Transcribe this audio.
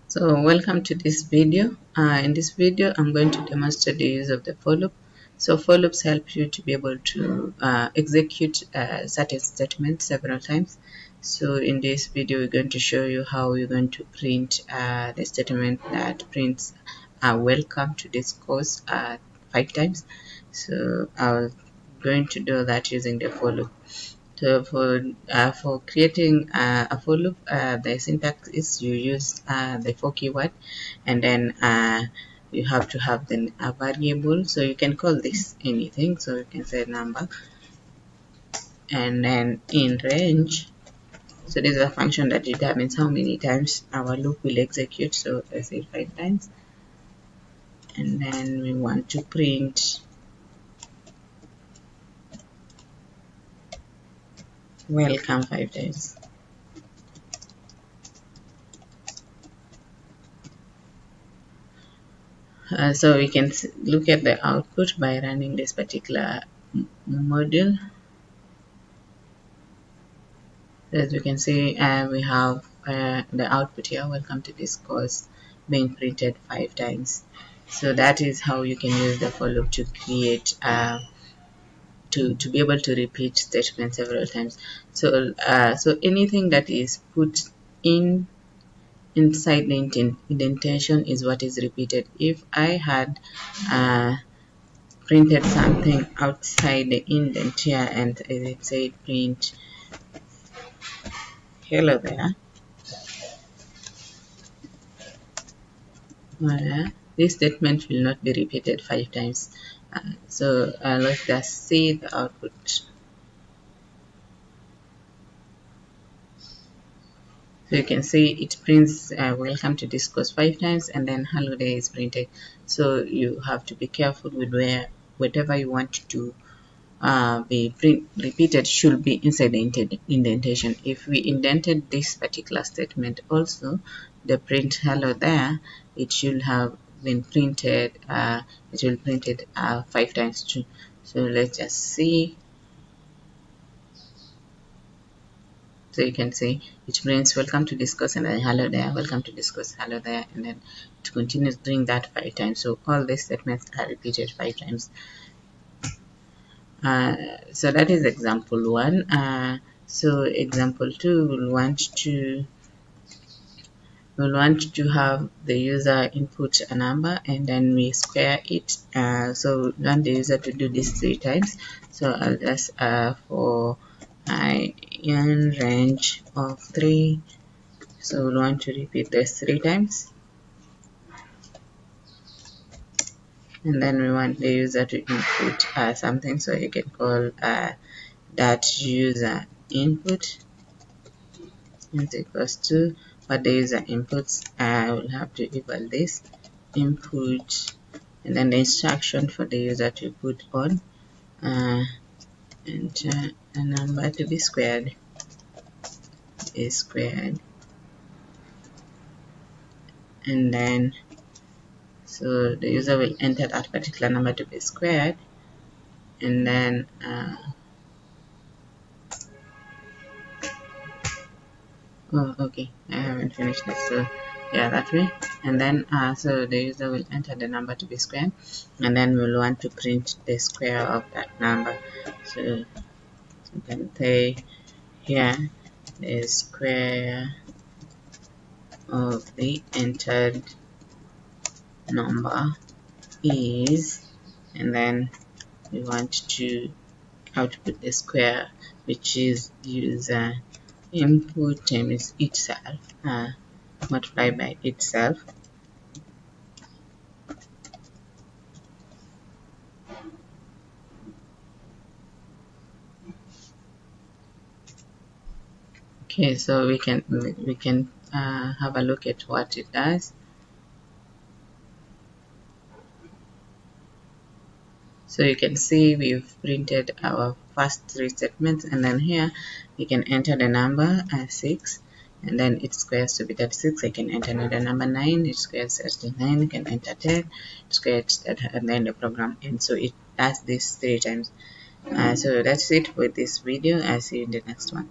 So welcome to this video. In this video, I'm going to demonstrate the use of the for loop. So for loops help you to be able to execute certain statements several times. So in this video, we're going to show you how you're going to print the statement that prints welcome to this course 5 times. So I'm going to do that using the for loop. So for creating a for loop, the syntax is you use the for keyword, and then you have to have the a variable. So you can call this anything. So you can say number, and then in range. So this is a function that determines how many times our loop will execute. So let's say 5 times, and then we want to print welcome 5 times. So we can look at the output by running this particular module. As you can see, we have the output here, welcome to this course, being printed 5 times. So that is how you can use the for loop to create to be able to repeat statements several times. So so anything that is put inside the indentation is what is repeated. If I had printed something outside the indent here, and let's say print hello there, this statement will not be repeated 5 times. So let's just see the output. So you can see it prints welcome to this course 5 times, and then hello there is printed. So you have to be careful with whatever you want to be repeated should be inside the indentation. If we indented this particular statement also, the print hello there, it should have been printed, it will printed 5 times too. So let's just see. So you can see it prints welcome to this course, and then hello there, welcome to this course, hello there, and then it continues doing that 5 times. So all these statements are repeated 5 times. So that is example 1. So example 2, we'll want to have the user input a number, and then we square it. So we want the user to do this 3 times. So I'll just for in range of 3. So we'll want to repeat this 3 times, and then we want the user to input something. So you can call that user input is equals to what the user inputs. I will have to equal this input, and then the instruction for the user to put on enter a number to be squared is squared, and then so the user will enter that particular number to be squared, and then oh okay, I haven't finished this. So yeah, that way, and then so the user will enter the number to be squared, and then we'll want to print the square of that number. So you can say here the square of the entered number is, and then we want to output the square, which is user input times itself multiplied by itself. Okay, so we can have a look at what it does. So you can see we've printed our first 3 statements, and then here you can enter the number 6, and then it squares to be 36. I can enter another number 9, it squares 39. You can enter 10, it squares, and then the program ends. So it does this 3 times. So that's it for this video. I'll see you in the next one.